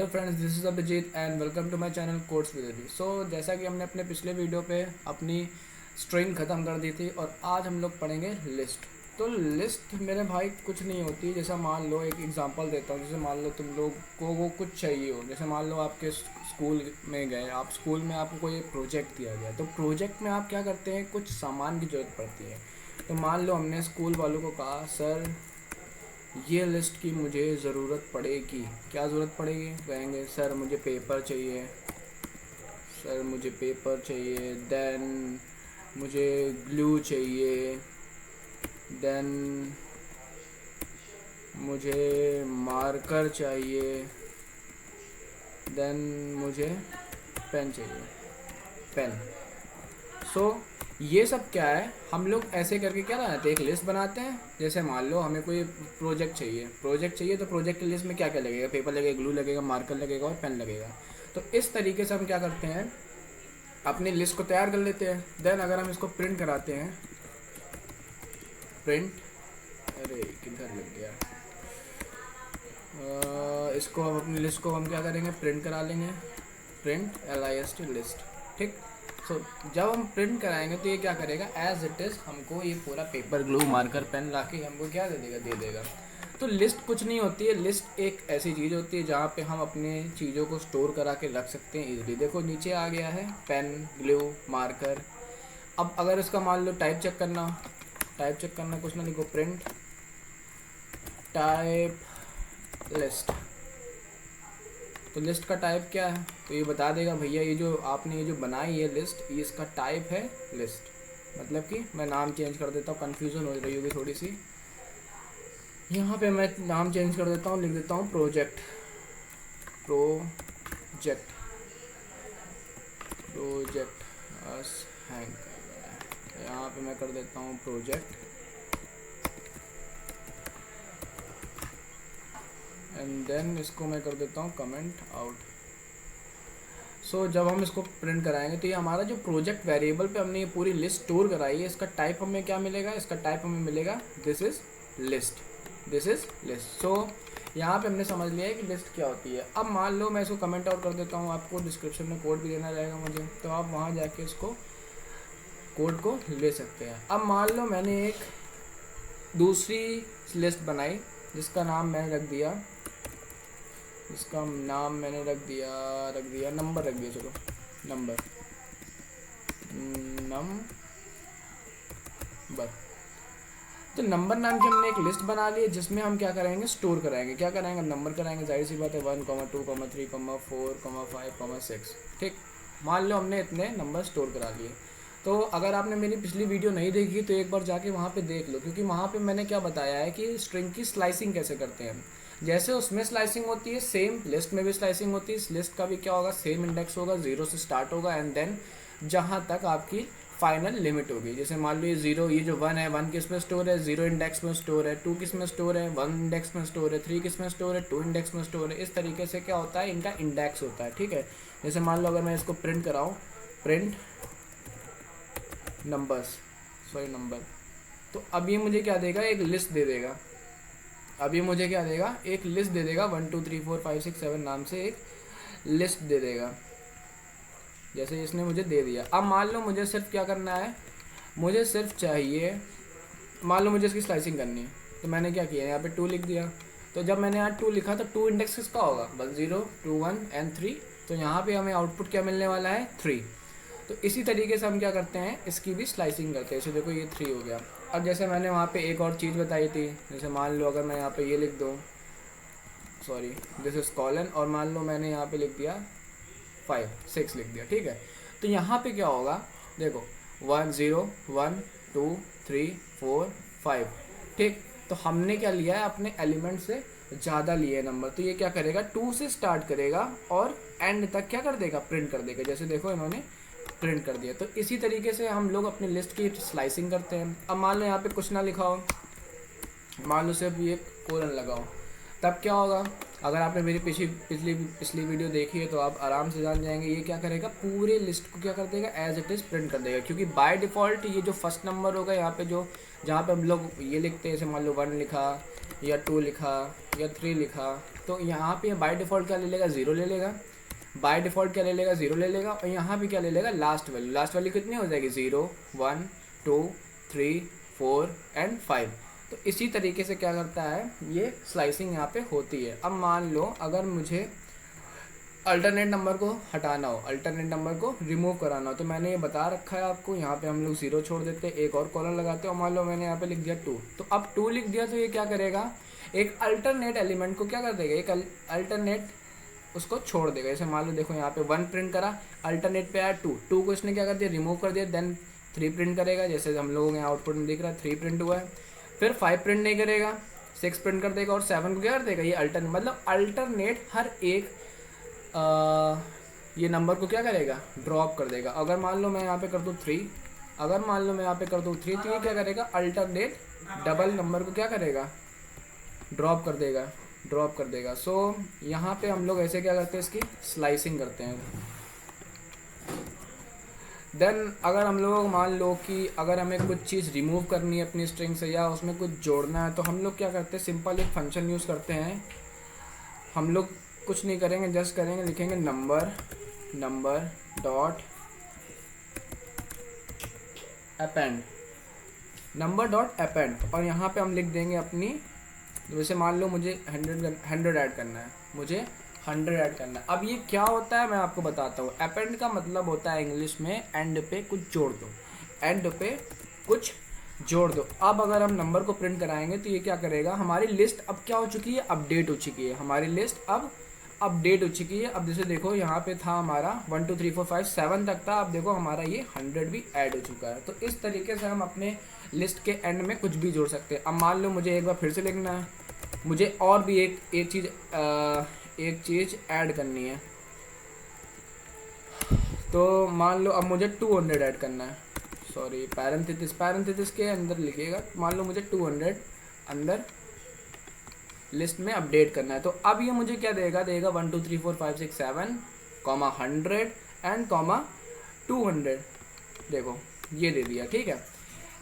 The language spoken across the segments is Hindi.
Friends, this is Abhijeet and welcome to my channel codes with Abhi. सो जैसा कि हमने अपने पिछले वीडियो पे अपनी स्ट्रिंग ख़त्म कर दी थी और आज हम लोग पढ़ेंगे लिस्ट। तो लिस्ट मेरे भाई कुछ नहीं होती। जैसा मान लो, एक एग्जांपल देता हूँ। जैसे मान लो तुम लोग को वो कुछ चाहिए हो। जैसे मान लो आपके स्कूल में गए, आप स्कूल में आपको कोई प्रोजेक्ट दिया गया, तो प्रोजेक्ट में आप क्या करते हैं, कुछ सामान की ज़रूरत पड़ती है। तो मान लो हमने स्कूल वालों को कहा, सर ये लिस्ट की मुझे ज़रूरत पड़ेगी। क्या ज़रूरत पड़ेगी? कहेंगे सर मुझे पेपर चाहिए, सर मुझे पेपर चाहिए, देन मुझे ग्लू चाहिए, देन मुझे मार्कर चाहिए, देन मुझे पेन चाहिए, पेन। सो ये सब क्या है, हम लोग ऐसे करके क्या बनाते हैं, एक लिस्ट बनाते हैं। जैसे मान लो हमें कोई प्रोजेक्ट चाहिए तो प्रोजेक्ट की लिस्ट में क्या क्या लगेगा, पेपर लगेगा, ग्लू लगेगा, मार्कर लगेगा और पेन लगेगा। तो इस तरीके से हम क्या करते हैं, अपनी लिस्ट को तैयार कर लेते हैं। देन अगर हम इसको प्रिंट कराते हैं, प्रिंट, अरे किधर लग गया, इसको हम अपनी लिस्ट को हम क्या करेंगे, प्रिंट करा लेंगे। प्रिंट LIST लिस्ट, ठीक। सो जब हम प्रिंट कराएंगे तो ये क्या करेगा, एज इट इज़ हमको ये पूरा पेपर, ग्लू, मार्कर, पेन ला के हमको क्या दे देगा। तो लिस्ट कुछ नहीं होती है। लिस्ट एक ऐसी चीज़ होती है जहाँ पे हम अपने चीज़ों को स्टोर करा के रख सकते हैं इजीली। देखो नीचे आ गया है पेन, ग्लू, मार्कर। अब अगर इसका मान लो टाइप चेक करना, कुछ ना लिखो, प्रिंट टाइप लिस्ट। तो लिस्ट का टाइप क्या है, तो ये बता देगा भैया ये जो आपने ये जो बनाई है लिस्ट, ये इसका टाइप है लिस्ट। मतलब कि मैं नाम चेंज कर देता हूँ, कन्फ्यूज़न हो रही होगी थोड़ी सी। यहाँ पे मैं नाम चेंज कर देता हूँ, लिख देता हूँ प्रोजेक्ट बस हैंग कर रहा है। यहाँ पे मैं कर देता हूँ प्रोजेक्ट, एंड देन इसको मैं कर देता हूँ कमेंट आउट। सो जब हम इसको प्रिंट कराएंगे तो ये हमारा जो प्रोजेक्ट वेरिएबल पे हमने ये पूरी लिस्ट स्टोर कराई है, इसका टाइप हमें क्या मिलेगा, इसका टाइप हमें मिलेगा दिस इज़ लिस्ट। सो यहाँ पे हमने समझ लिया है कि लिस्ट क्या होती है। अब मान लो मैं इसको कमेंट आउट कर देता हूँ, आपको डिस्क्रिप्शन में कोड भी देना रहेगा मुझे, तो आप वहाँ जाके इसको कोड को ले सकते हैं। अब मान लो मैंने एक दूसरी लिस्ट बनाई जिसका नाम मैंने रख दिया नंबर रख दिया, चलो नंबर। तो नंबर नाम की हमने एक लिस्ट बना ली है जिसमें हम क्या कराएंगे, स्टोर कराएंगे। क्या कराएंगे, नंबर कराएंगे। जाहिर सी बात है 1, 2, 3, 4, 5, 6, ठीक। मान लो हमने इतने नंबर स्टोर करा लिए। तो अगर आपने मेरी पिछली वीडियो नहीं देखी तो एक बार जाके वहाँ पे देख लो, क्योंकि वहाँ पे मैंने क्या बताया है कि स्ट्रिंग की स्लाइसिंग कैसे करते हैं। जैसे उसमें स्लाइसिंग होती है, सेम लिस्ट में भी स्लाइसिंग होती है। इस लिस्ट का भी क्या होगा, सेम इंडेक्स होगा, 0 से स्टार्ट होगा एंड देन जहाँ तक आपकी फाइनल लिमिट होगी। जैसे मान लो ये 0, ये जो 1 है, 1 किस में स्टोर है, 0 इंडेक्स में स्टोर है, 2 किस में स्टोर है, 1 इंडेक्स में स्टोर है, 3 किस में स्टोर है, 2 इंडेक्स में स्टोर है। इस तरीके से क्या होता है, इनका इंडेक्स होता है, ठीक है। जैसे मान लो अगर मैं इसको प्रिंट कराऊँ, प्रिंट नंबर, तो अब ये मुझे क्या देगा, एक लिस्ट दे देगा। अब ये मुझे क्या देगा, एक लिस्ट दे देगा, 1 2 3 4 5 6 7 नाम से एक लिस्ट दे देगा, जैसे इसने मुझे दे दिया। अब मान लो मुझे सिर्फ क्या करना है, मुझे सिर्फ चाहिए, मान लो मुझे इसकी स्लाइसिंग करनी है, तो मैंने क्या किया, यहाँ पे 2 लिख दिया। तो जब मैंने यहाँ 2 लिखा तो 2 इंडेक्स किसका होगा, 1 0 2 1 एंड 3। तो यहाँ पे हमें आउटपुट क्या मिलने वाला है, 3। तो इसी तरीके से हम क्या करते हैं, इसकी भी स्लाइसिंग करते हैं। जैसे देखो ये 3 हो गया। अब जैसे मैंने वहाँ पे एक और चीज़ बताई थी, जैसे मान लो अगर मैं यहाँ पे ये लिख दूँ, सॉरी दिस इज़ कॉलन, और मान लो मैंने यहाँ पे लिख दिया 5 6 लिख दिया, ठीक है। तो यहाँ पे क्या होगा, देखो 1 0 1 2 3 4 5, ठीक। तो हमने क्या लिया है, अपने एलिमेंट से ज़्यादा लिए नंबर। तो ये क्या करेगा, 2 से स्टार्ट करेगा और एंड तक क्या कर देगा, प्रिंट कर देगा। जैसे देखो इन्होंने प्रिंट कर दिया। तो इसी तरीके से हम लोग अपनी लिस्ट की स्लाइसिंग करते हैं। अब मान लो यहाँ पे कुछ ना लिखा हो, मान लो सिर्फ ये कोलन लगाओ, तब क्या होगा, अगर आपने मेरी पिछली वीडियो देखी है तो आप आराम से जान जाएंगे। ये क्या करेगा, पूरे लिस्ट को क्या कर देगा, एज इट इज़ प्रिंट कर देगा। क्योंकि बाय डिफ़ॉल्ट ये जो फर्स्ट नंबर होगा यहाँ पे, जो जहाँ पे हम लोग ये लिखते हैं, जैसे मान लो 1 लिखा, या 2 लिखा या 3 लिखा, तो यहाँ पे बाय डिफ़ॉल्ट क्या ले लेगा, 0 ले लेगा। बाय डिफ़ॉल्ट क्या ले लेगा, 0 ले लेगा। और यहाँ पे क्या ले लेगा, लास्ट वैल्यू कितनी हो जाएगी, 0 1 2 3 4 एंड 5। तो इसी तरीके से क्या करता है, ये स्लाइसिंग यहाँ पे होती है। अब मान लो अगर मुझे अल्टरनेट नंबर को हटाना हो, अल्टरनेट नंबर को रिमूव कराना हो, तो मैंने ये बता रखा है आपको, यहाँ पे हम लोग 0 छोड़ देते हैं, एक और कॉलम लगाते हैं, और मान लो मैंने यहाँ पे लिख दिया 2। तो अब 2 लिख दिया तो ये क्या करेगा, एक अल्टरनेट एलिमेंट को क्या कर देगा, एक अल्टरनेट उसको छोड़ देगा। जैसे मान लो देखो यहाँ पे 1 प्रिंट करा, अल्टरनेट पे आया 2 को इसने क्या कर दिया, रिमूव कर दिया, देन 3 प्रिंट करेगा। जैसे हम लोगों के आउटपुट में दिख रहा है 3 प्रिंट हुआ है। फिर 5 प्रिंट नहीं करेगा, 6 प्रिंट कर देगा, और 7 को क्या कर देगा, ये अल्टरनेट, मतलब अल्टरनेट हर एक ये नंबर को क्या करेगा, ड्रॉप कर देगा। अगर मान लो मैं यहाँ पे कर दूँ 3, अगर मान लो मैं यहाँ पे कर दूँ 3, तो ये क्या करेगा, अल्टरनेट डबल नंबर को क्या करेगा, ड्रॉप कर देगा। सो यहाँ पे हम लोग ऐसे क्या करते हैं, इसकी स्लाइसिंग करते हैं। देन अगर हम लोग मान लो कि अगर हमें कुछ चीज़ रिमूव करनी है अपनी स्ट्रिंग से, या उसमें कुछ जोड़ना है, तो हम लोग क्या करते हैं, सिंपल एक फंक्शन यूज़ करते हैं। हम लोग कुछ नहीं करेंगे, जस्ट करेंगे, लिखेंगे नंबर डॉट अपेंड, और यहाँ पे हम लिख देंगे अपनी, जैसे मान लो मुझे 100 ऐड करना है, मुझे 100 ऐड करना है। अब ये क्या होता है मैं आपको बताता हूँ। अपेंड का मतलब होता है इंग्लिश में एंड पे कुछ जोड़ दो, एंड पे कुछ जोड़ दो। अब अगर हम नंबर को प्रिंट कराएंगे तो ये क्या करेगा, हमारी लिस्ट अब क्या हो चुकी है, अपडेट हो चुकी है, हमारी लिस्ट अब अपडेट हो चुकी है। अब जैसे देखो यहाँ पे था हमारा 1 2 3 4 5 7 तक था, अब देखो हमारा ये 100 भी ऐड हो चुका है। तो इस तरीके से हम अपने लिस्ट के एंड में कुछ भी जोड़ सकते हैं। अब मान लो मुझे एक बार फिर से लिखना है, मुझे और भी एक चीज़ ऐड करनी है। तो मान लो अब मुझे 200 ऐड करना है, सॉरी पैरेंथेसिस के अंदर लिखिएगा। मान लो मुझे 200 अंदर लिस्ट में अपडेट करना है। तो अब ये मुझे क्या देगा, 1 2 3 4 5 6 7 100 एंड 200। देखो ये दे दिया, ठीक है।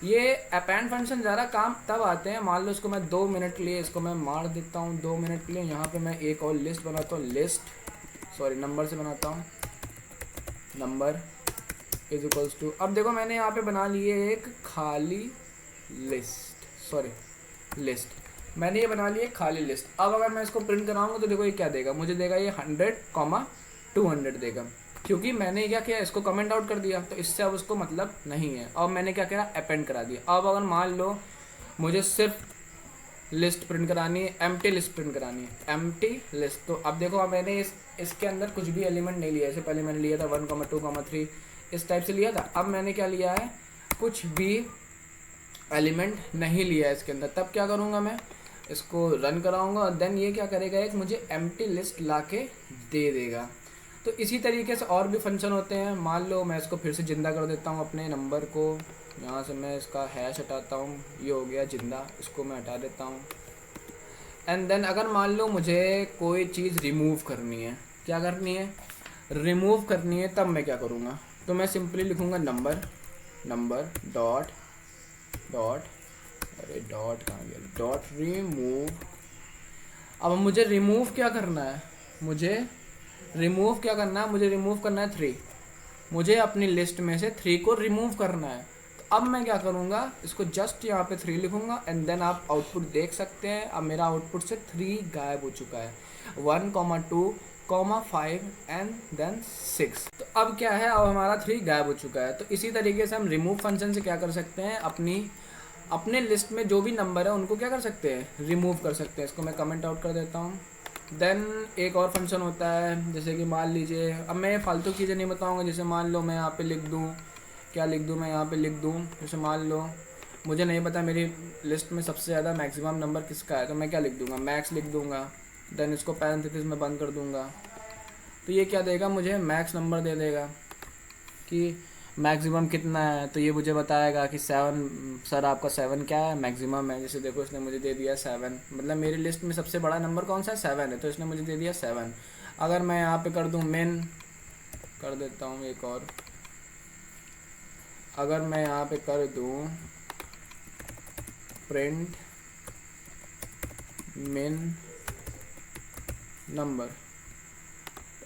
ये अपेंड फंक्शन ज़्यादा काम तब आते हैं, मान लो इसको मैं 2 मिनट के लिए इसको मैं मार देता हूँ, 2 मिनट के लिए। यहाँ पे मैं एक और लिस्ट बनाता हूँ, नंबर से बनाता हूँ, नंबर इज इक्वल्स टू, अब देखो मैंने यहाँ पे बना ली है एक खाली लिस्ट, मैंने ये बना ली है खाली लिस्ट। अब अगर मैं इसको प्रिंट कराऊंगा तो देखो ये क्या देगा, मुझे देगा ये 100 200 देगा, क्योंकि मैंने क्या किया, इसको कमेंट आउट कर दिया, तो इससे अब उसको मतलब नहीं है। अब मैंने क्या किया, अपेंड करा दिया। अब अगर मान लो मुझे सिर्फ लिस्ट प्रिंट करानी है, एम्प्टी लिस्ट प्रिंट करानी है, एम्प्टी लिस्ट, तो अब देखो अब मैंने इसके अंदर कुछ भी एलिमेंट नहीं लिया। इससे पहले मैंने लिया था 1 2 3 इस टाइप से लिया था। अब मैंने क्या लिया है, कुछ भी एलिमेंट नहीं लिया है इसके अंदर। तब क्या करूँगा, मैं इसको रन कराऊंगा, और देन ये क्या करेगा, एक मुझे एम्प्टी लिस्ट ला के दे देगा। तो इसी तरीके से और भी फंक्शन होते हैं। मान लो मैं इसको फिर से ज़िंदा कर देता हूँ अपने नंबर को, यहाँ से मैं इसका हैश हटाता हूँ, ये हो गया ज़िंदा, इसको मैं हटा देता हूँ। एंड देन अगर मान लो मुझे कोई चीज़ रिमूव करनी है, क्या करनी है, रिमूव करनी है, तब मैं क्या करूँगा, तो मैं सिंपली लिखूँगा नंबर डॉट अरे डॉट कहाँ गया, डॉट रिमूव। अब मुझे रिमूव क्या करना है, मुझे रिमूव करना है 3। मुझे अपनी लिस्ट में से 3 को रिमूव करना है। तो अब मैं क्या करूँगा, इसको जस्ट यहाँ पे 3 लिखूँगा, एंड देन आप आउटपुट देख सकते हैं। अब मेरा आउटपुट से 3 गायब हो चुका है, 1 2 5 एंड देन 6। तो अब क्या है, अब हमारा 3 गायब हो चुका है। तो इसी तरीके से हम रिमूव फंक्शन से क्या कर सकते हैं, अपने लिस्ट में जो भी नंबर है उनको क्या कर सकते हैं, रिमूव कर सकते हैं। इसको मैं कमेंट आउट कर देता हूँ। देन एक और फंक्शन होता है, जैसे कि मान लीजिए, अब मैं फालतू चीज़ें नहीं बताऊँगा। जैसे मान लो मैं यहाँ पे लिख दूँ, क्या लिख दूँ, मैं यहाँ पे लिख दूँ, जैसे मान लो मुझे नहीं पता मेरी लिस्ट में सबसे ज़्यादा मैक्सिमम नंबर किसका है, तो मैं क्या लिख दूँगा, मैक्स लिख दूँगा। देन इसको पैरेंथेसिस में बंद कर दूँगा। तो ये क्या देगा, मुझे मैक्स नंबर दे देगा कि मैक्सिमम कितना है। तो ये मुझे बताएगा कि 7, सर आपका 7 क्या है, मैक्सिमम है। जैसे देखो इसने मुझे दे दिया 7, मतलब मेरी लिस्ट में सबसे बड़ा नंबर कौन सा है, 7 है, तो इसने मुझे दे दिया 7। अगर मैं यहाँ पे कर दूँ मेन, कर देता हूँ एक और, अगर मैं यहाँ पे कर दूँ प्रिंट मिन नंबर।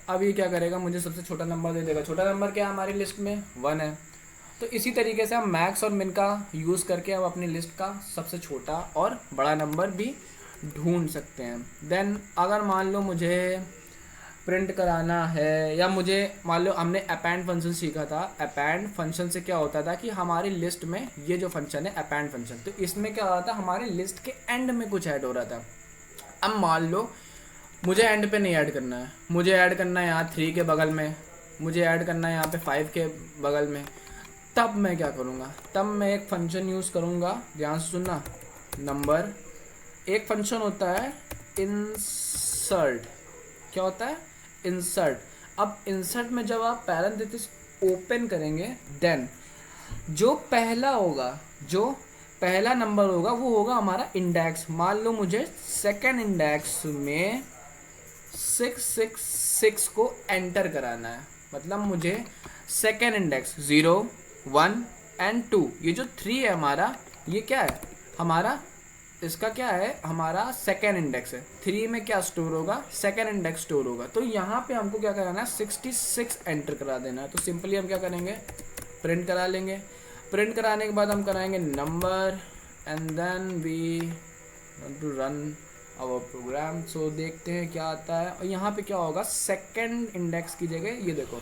अब ये क्या करेगा, मुझे सबसे छोटा नंबर दे देगा। छोटा नंबर क्या है हमारी लिस्ट में, 1 है। तो इसी तरीके से हम मैक्स और मिन का यूज़ करके हम अपनी लिस्ट का सबसे छोटा और बड़ा नंबर भी ढूंढ सकते हैं। देन अगर मान लो मुझे प्रिंट कराना है, या मुझे मान लो हमने अपेंड फंक्शन सीखा था। अपेंड फंक्शन से क्या होता था कि हमारी लिस्ट में ये जो फंक्शन है अपेंड फंक्शन, तो इसमें क्या होता था, हमारी लिस्ट के एंड में कुछ ऐड हो रहा था। अब मान लो मुझे एंड पे नहीं ऐड करना है, मुझे ऐड करना है यहाँ 3 के बगल में, मुझे ऐड करना है यहाँ पे 5 के बगल में। तब मैं क्या करूँगा, तब मैं एक फंक्शन यूज़ करूँगा, ध्यान से सुनना। नंबर एक फंक्शन होता है इंसर्ट। क्या होता है, इंसर्ट। अब इंसर्ट में जब आप पैरेंथेसिस ओपन करेंगे, देन जो पहला होगा, जो पहला नंबर होगा वो होगा हमारा इंडेक्स। मान लो मुझे सेकंड इंडेक्स में 666 को एंटर कराना है, मतलब मुझे सेकंड इंडेक्स 0, 1 एंड 2, ये जो 3 है हमारा, ये क्या है हमारा, इसका क्या है हमारा सेकेंड इंडेक्स है। 3 में क्या स्टोर होगा, सेकेंड इंडेक्स स्टोर होगा। तो यहाँ पे हमको क्या कराना है, 66 एंटर करा देना है। तो सिंपली हम क्या करेंगे, प्रिंट करा लेंगे। प्रिंट कराने के बाद हम कराएंगे number, and then we want to run our program. So देखते हैं क्या आता है। और यहाँ पे क्या होगा, सेकेंड इंडेक्स की जगह ये देखो,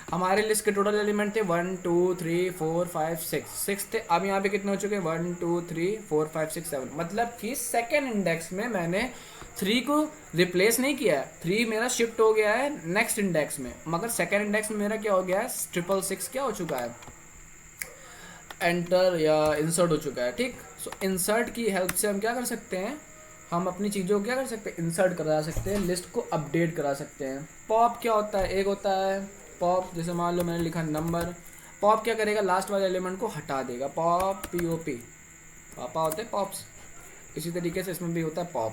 हमारे लिस्ट के टोटल एलिमेंट थे 1 2 3 4 5 6 थे। अब यहाँ पे कितने हो चुके हैं, 1 2 3 4 5 6 7। मतलब कि सेकेंड इंडेक्स में मैंने 3 को रिप्लेस नहीं किया है, 3 मेरा शिफ्ट हो गया है नेक्स्ट इंडेक्स में, मगर सेकेंड इंडेक्स में मेरा क्या हो गया है, 666 क्या हो चुका है, एंटर या इंसर्ट हो चुका है। ठीक, सो इंसर्ट की हेल्प से हम क्या कर सकते हैं, हम अपनी चीज़ों को क्या कर सकते हैं, इंसर्ट करा सकते हैं, लिस्ट को अपडेट करा सकते हैं। पॉप क्या होता है, एक होता है पॉप, जैसे मान लो मैंने लिखा नंबर, पॉप क्या करेगा, लास्ट वाले एलिमेंट को हटा देगा। पॉप POP, पापा होते हैं पॉप्स, इसी तरीके से इसमें भी होता है पॉप।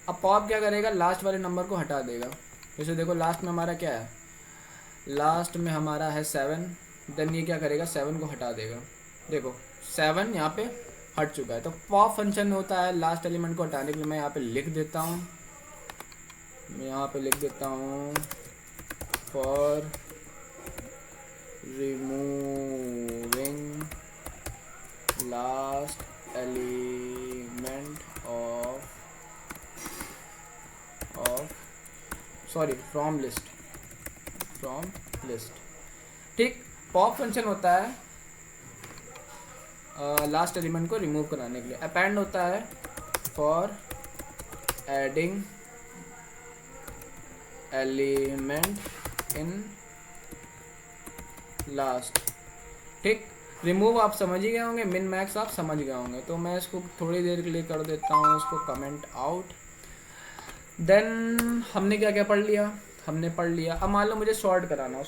अब पॉप क्या करेगा, लास्ट वाले नंबर को हटा देगा। जैसे देखो लास्ट में हमारा क्या है, लास्ट में हमारा है 7, देन ये क्या करेगा, 7 को हटा देगा। देखो 7 यहाँ पे हट चुका है। तो पॉप फंक्शन होता है लास्ट एलिमेंट को हटाने के लिए। मैं यहाँ पे लिख देता हूँ, मैं यहाँ पे लिख देता हूँ for removing last element from list। ठीक, पॉप फंक्शन होता है लास्ट एलिमेंट को रिमूव कराने के लिए। अपेंड होता है for adding element in last. ठीक, रिमूव आप समझ ही गए होंगे, मिन मैक्स आप समझ गए होंगे। तो मैं इसको थोड़ी देर के लिए कर देता हूँ, इसको कमेंट आउट। देन हमने क्या क्या पढ़ लिया, हमने पढ़ लिया। अब मान लो मुझे शॉर्ट कराना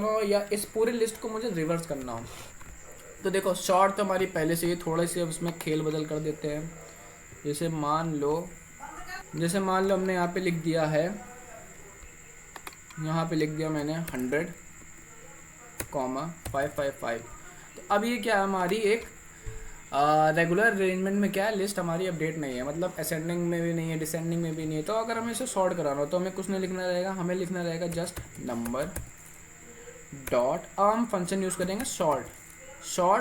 हो या इस पूरी लिस्ट को मुझे रिवर्स करना हो, तो देखो शॉर्ट तो हमारी पहले से ही, थोड़े से उसमें खेल बदल कर देते हैं। जैसे मान लो हमने यहाँ पे लिख दिया है, यहाँ पे लिख दिया मैंने 100,555। तो अब ये क्या है, हमारी एक रेगुलर अरेंजमेंट में क्या है, लिस्ट हमारी अपडेट नहीं है, मतलब असेंडिंग में भी नहीं है, डिसेंडिंग में भी नहीं है। तो अगर हमें इसे सॉर्ट कराना हो तो हमें कुछ नहीं लिखना रहेगा, हमें लिखना रहेगा जस्ट नंबर डॉट। अब हम फंक्शन यूज़ करेंगे शॉर्ट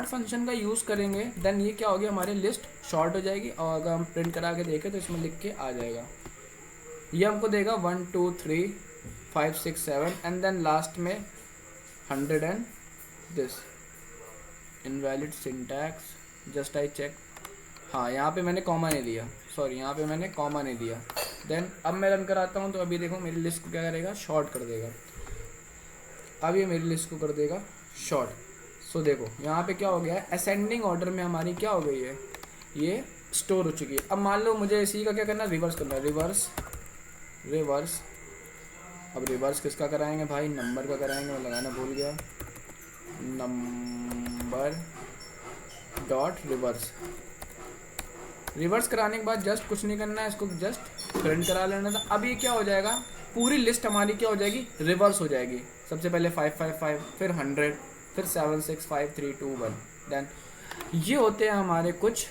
फंक्शन का यूज़ करेंगे। देन ये क्या होगी, हमारी लिस्ट शॉर्ट हो जाएगी। और अगर हम प्रिंट करा के देखें तो इसमें लिख के आ जाएगा, ये हमको देगा 1 2 3 5 6 7 एंड देन लास्ट में 100 and this. Invalid syntax, just I check. हाँ, यहाँ पे मैंने कॉमा नहीं दिया, यहाँ पे मैंने कॉमा नहीं दिया। देन अब मैं रन कराता हूँ तो अभी देखो मेरी लिस्ट को क्या करेगा, शॉर्ट कर देगा। अब ये मेरी लिस्ट को कर देगा शॉर्ट। सो देखो यहाँ पे क्या हो गया है, असेंडिंग ऑर्डर में हमारी क्या हो गई है, ये स्टोर हो चुकी है। अब मान लो मुझे इसी का क्या करना है, रिवर्स करना है, रिवर्स। अब रिवर्स किसका कराएंगे भाई, नंबर का कराएंगे, मैं लगाना भूल गया। नंबर डॉट रिवर्स कराने के बाद जस्ट कुछ नहीं करना है, इसको जस्ट प्रिंट करा लेना था। अब ये क्या हो जाएगा, पूरी लिस्ट हमारी क्या हो जाएगी, रिवर्स हो जाएगी। सबसे पहले 555, फिर 100, फिर 7 6 5 3 2 1। देन ये होते हैं हमारे कुछ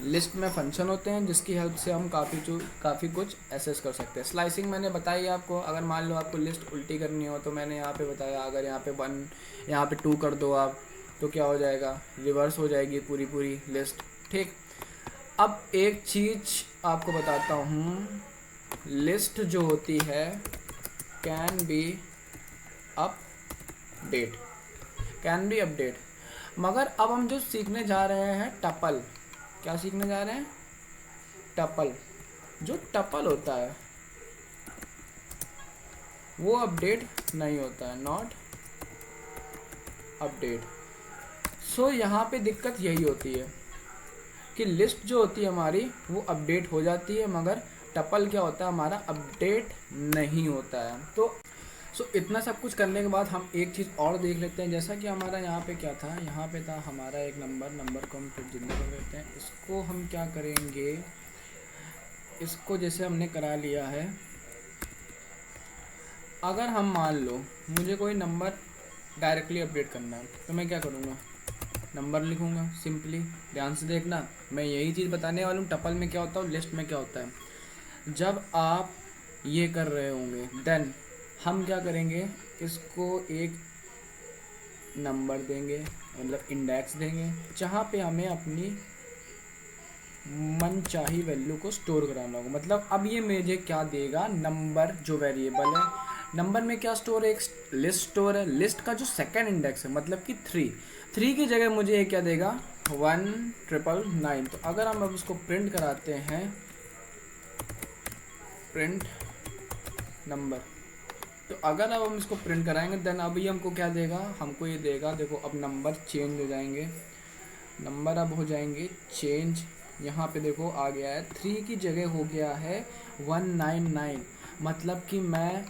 लिस्ट में फंक्शन होते हैं जिसकी हेल्प से हम काफ़ी कुछ एसेस कर सकते हैं। स्लाइसिंग मैंने बताई आपको, अगर मान लो आपको लिस्ट उल्टी करनी हो तो मैंने यहाँ पे बताया, अगर यहाँ पे 1 यहाँ पे 2 कर दो आप तो क्या हो जाएगा, रिवर्स हो जाएगी पूरी लिस्ट। ठीक, अब एक चीज़ आपको बताता हूँ, लिस्ट जो होती है कैन बी अपडेट, मगर अब हम जो सीखने जा रहे हैं टपल, क्या सीखने जा रहे हैं, टपल। जो टपल होता है वो अपडेट नहीं होता है, नॉट अपडेट। सो यहाँ पे दिक्कत यही होती है कि लिस्ट जो होती है हमारी वो अपडेट हो जाती है, मगर टपल क्या होता है हमारा, अपडेट नहीं होता है। तो इतना सब कुछ करने के बाद हम एक चीज़ और देख लेते हैं। जैसा कि हमारा यहाँ पे क्या था, यहाँ पे था हमारा एक नंबर को हम फिर जिंदा कर देते हैं। इसको हम क्या करेंगे, इसको जैसे हमने करा लिया है, अगर हम मान लो मुझे कोई नंबर डायरेक्टली अपडेट करना है तो मैं क्या करूँगा, नंबर लिखूँगा सिंपली। ध्यान से देखना, मैं यही चीज़ बताने वाला हूँ टपल में क्या होता है और लिस्ट में क्या होता है। जब आप ये कर रहे होंगे देन हम क्या करेंगे, इसको एक नंबर देंगे, मतलब इंडेक्स देंगे, जहाँ पे हमें अपनी मनचाही वैल्यू को स्टोर कराना होगा। मतलब अब ये मुझे क्या देगा, नंबर जो वेरिएबल है, नंबर में क्या स्टोर है, एक लिस्ट स्टोर है। लिस्ट का जो सेकंड इंडेक्स है मतलब कि 3 की जगह मुझे ये क्या देगा, 1999। तो अगर हम अब उसको प्रिंट कराते हैं, प्रिंट नंबर, तो अगर अब हम इसको प्रिंट कराएंगे देन अभी हमको क्या देगा, हमको ये देगा, देखो अब नंबर चेंज हो जाएंगे, नंबर अब हो जाएंगे चेंज। यहाँ पे देखो आ गया है 3 की जगह हो गया है 199। मतलब कि मैं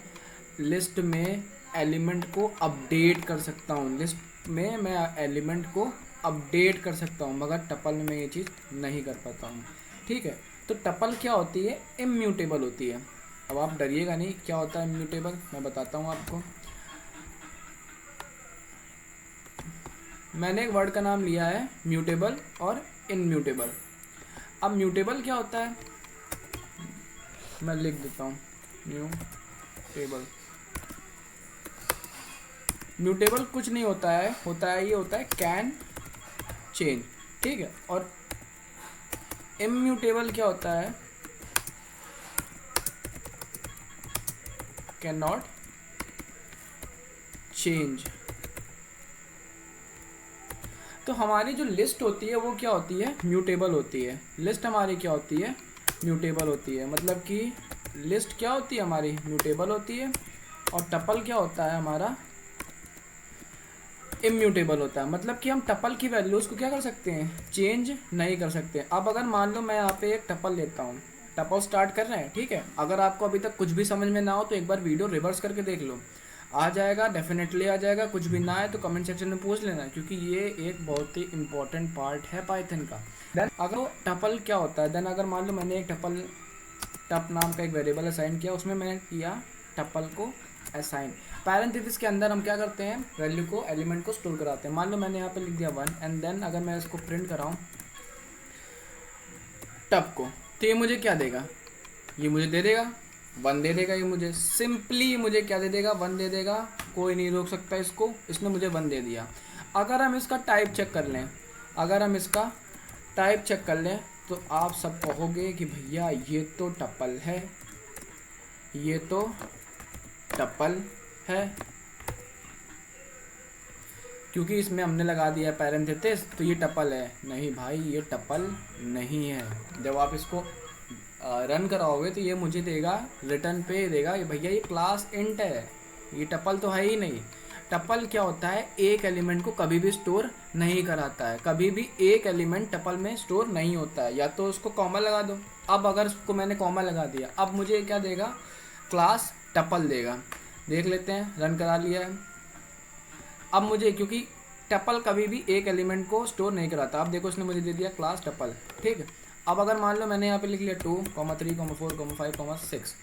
लिस्ट में एलिमेंट को अपडेट कर सकता हूँ, लिस्ट में मैं एलिमेंट को अपडेट कर सकता हूँ, मगर टपल में ये चीज़ नहीं कर पाता हूँ। ठीक है, तो टपल क्या होती है, इम्यूटेबल होती है। अब आप डरिएगा नहीं, क्या होता है इम्यूटेबल, मैं बताता हूँ आपको। मैंने एक वर्ड का नाम लिया है म्यूटेबल और इनम्यूटेबल। अब म्यूटेबल क्या होता है, मैं लिख देता हूँ, म्यूटेबल। म्यूटेबल कुछ नहीं होता है, ये होता है कैन चेंज। ठीक है, और इम्यूटेबल क्या होता है, कैन नॉट चेंज। तो हमारी जो लिस्ट होती है वो क्या होती है, म्यूटेबल होती है। लिस्ट हमारी क्या होती है, म्यूटेबल होती है। मतलब कि लिस्ट क्या होती है हमारी, म्यूटेबल होती है, और टपल क्या होता है हमारा, इम्यूटेबल होता है। मतलब कि हम टपल की वैल्यूज़ को क्या कर सकते हैं, चेंज नहीं कर सकते। अब अगर मान लो मैं यहाँ पे एक टपल लेता हूँ, टपल स्टार्ट कर रहे हैं, ठीक है। अगर आपको अभी तक कुछ भी समझ में ना हो तो एक बार वीडियो रिवर्स करके देख लो, आ जाएगा, डेफिनेटली आ जाएगा। कुछ भी ना आए तो कमेंट सेक्शन में पूछ लेना, क्योंकि ये एक बहुत ही इंपॉर्टेंट पार्ट है पाइथन का। देन अगर टपल क्या होता है, देन अगर मान लो मैंने एक टप नाम का एक वेरिएबल असाइन किया, उसमें मैंने किया टपल को असाइन। पैरेंथेसिस के अंदर हम क्या करते हैं, वैल्यू को, एलिमेंट को स्टोर कराते हैं। मान लो मैंने यहाँ पे लिख दिया 1 एंड देन अगर मैं इसको प्रिंट कराऊँ टप को, तो ये मुझे क्या देगा, ये मुझे दे देगा 1 दे देगा। ये मुझे सिंपली मुझे क्या दे देगा, 1 दे देगा। कोई नहीं रोक सकता इसको, इसने मुझे 1 दे दिया। अगर हम इसका टाइप चेक कर लें, तो आप सब कहोगे कि भैया ये तो टपल है, ये तो टपल है, क्योंकि इसमें हमने लगा दिया पैरेंथेसिस, तो ये टपल है। नहीं भाई, ये टपल नहीं है। जब आप इसको रन कराओगे तो ये मुझे देगा, रिटर्न पे देगा ये भैया ये क्लास इंट है, ये टपल तो है ही नहीं। टपल क्या होता है, एक एलिमेंट को कभी भी स्टोर नहीं कराता है, कभी भी एक एलिमेंट टपल में स्टोर नहीं होता है। या तो उसको कॉमा लगा दो। अब अगर उसको मैंने कॉमा लगा दिया, अब मुझे क्या देगा, क्लास टपल देगा। देख लेते हैं, रन करा लिया है। अब मुझे, क्योंकि टपल कभी भी एक एलिमेंट को स्टोर नहीं कराता, अब देखो उसने मुझे दे दिया क्लास टपल। ठीक है, अब अगर मान लो मैंने यहाँ पे लिख लिया 2, 3, 4, 5, 6,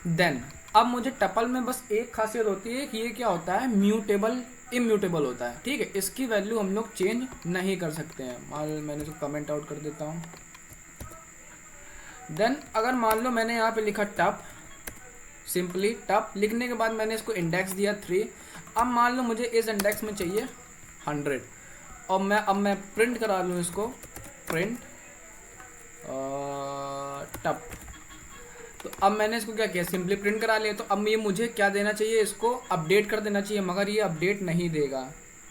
देन अब मुझे टपल में बस एक खासियत होती है कि ये क्या होता है, म्यूटेबल इम्यूटेबल होता है। ठीक है, इसकी वैल्यू हम लोग चेंज नहीं कर सकते हैं। मान मैंने इसको कमेंट आउट कर देता हूँ, देन अगर मान लो मैंने यहाँ पे लिखा टप, सिंपली टप लिखने के बाद मैंने इसको इंडेक्स दिया 3। अब मान लो मुझे इस इंडेक्स में चाहिए 100, और मैं प्रिंट करा लूँ इसको, प्रिंट टप। तो अब मैंने इसको क्या किया, सिंपली प्रिंट करा लिया। तो अब ये मुझे क्या देना चाहिए, इसको अपडेट कर देना चाहिए, मगर ये अपडेट नहीं देगा।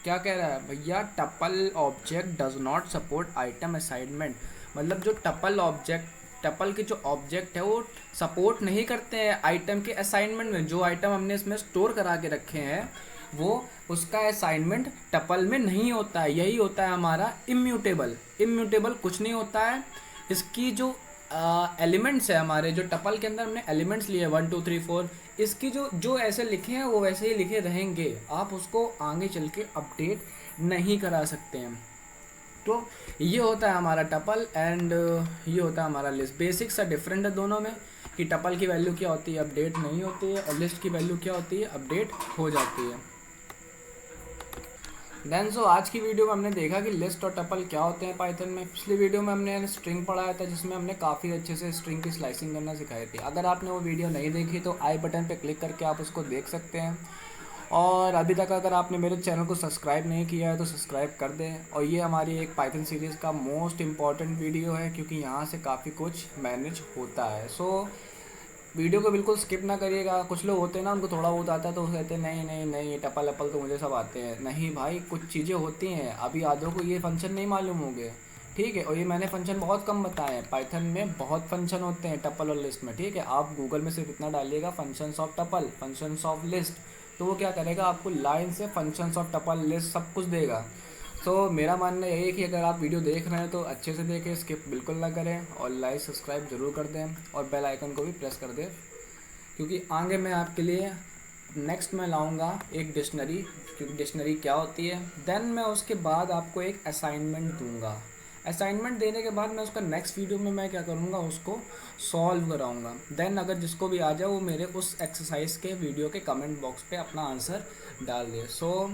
क्या कह रहा है भैया, tuple object does not support item assignment. मतलब जो टपल ऑब्जेक्ट, टपल के जो ऑब्जेक्ट है वो सपोर्ट नहीं करते हैं आइटम के असाइनमेंट में। जो आइटम हमने इसमें स्टोर करा के रखे हैं वो उसका असाइनमेंट टपल में नहीं होता है। यही होता है हमारा इम्यूटेबल। इम्यूटेबल कुछ नहीं होता है, इसकी जो एलिमेंट्स है हमारे, जो टपल के अंदर हमने एलिमेंट्स लिए 1 2 3 4, इसकी जो ऐसे लिखे हैं वो वैसे ही लिखे रहेंगे। आप उसको आगे चल के अपडेट नहीं करा सकते हैं। तो ये होता है हमारा टपल एंड ये होता है हमारा लिस्ट। बेसिक सा डिफरेंट है दोनों में, कि टपल की वैल्यू क्या होती है, अपडेट नहीं होती है, और लिस्ट की वैल्यू क्या होती है, अपडेट हो जाती है। देन सो आज की वीडियो में हमने देखा कि लिस्ट और टपल क्या होते हैं पाइथन में। पिछली वीडियो में हमने स्ट्रिंग पढ़ाया था, जिसमें हमने काफ़ी अच्छे से स्ट्रिंग की स्लाइसिंग करना सिखाई थी। अगर आपने वो वीडियो नहीं देखी तो आई बटन पे क्लिक करके आप उसको देख सकते हैं। और अभी तक अगर आपने मेरे चैनल को सब्सक्राइब नहीं किया है तो सब्सक्राइब कर दें। और ये हमारी एक पाइथन सीरीज़ का मोस्ट इम्पॉर्टेंट वीडियो है, क्योंकि यहाँ से काफ़ी कुछ मैनेज होता है। सो वीडियो को बिल्कुल स्किप ना करिएगा। कुछ लोग होते हैं ना, उनको थोड़ा बहुत आता है तो वो कहते हैं नहीं नहीं नहीं, ये टपल अपल तो मुझे सब आते हैं। नहीं भाई, कुछ चीज़ें होती हैं, अभी आधों को ये फंक्शन नहीं मालूम होंगे, ठीक है। और ये मैंने फंक्शन बहुत कम बताए हैं, पाइथन में बहुत फंक्शन होते हैं टपल और लिस्ट में, ठीक है। आप गूगल में सिर्फ इतना डालिएगा functions of tuple, functions of list, तो वो क्या करेगा, आपको लाइन से फंक्शंस ऑफ टपल लिस्ट सब कुछ देगा। तो मेरा मानना यही है कि अगर आप वीडियो देख रहे हैं तो अच्छे से देखें, स्किप बिल्कुल ना करें, और लाइक सब्सक्राइब जरूर कर दें, और बेल आइकन को भी प्रेस कर दें, क्योंकि आगे मैं आपके लिए नेक्स्ट में लाऊंगा एक डिक्शनरी, क्योंकि डिक्शनरी क्या होती है। देन मैं उसके बाद आपको एक असाइनमेंट दूंगा। असाइनमेंट देने के बाद मैं उसका नेक्स्ट वीडियो में मैं क्या करूँगा, उसको सॉल्व कराऊंगा। देन अगर जिसको भी आ जाए वो मेरे उस एक्सरसाइज के वीडियो के कमेंट बॉक्स पे अपना आंसर डाल दे। सो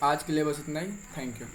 आज के लिए बस इतना ही। Thank you.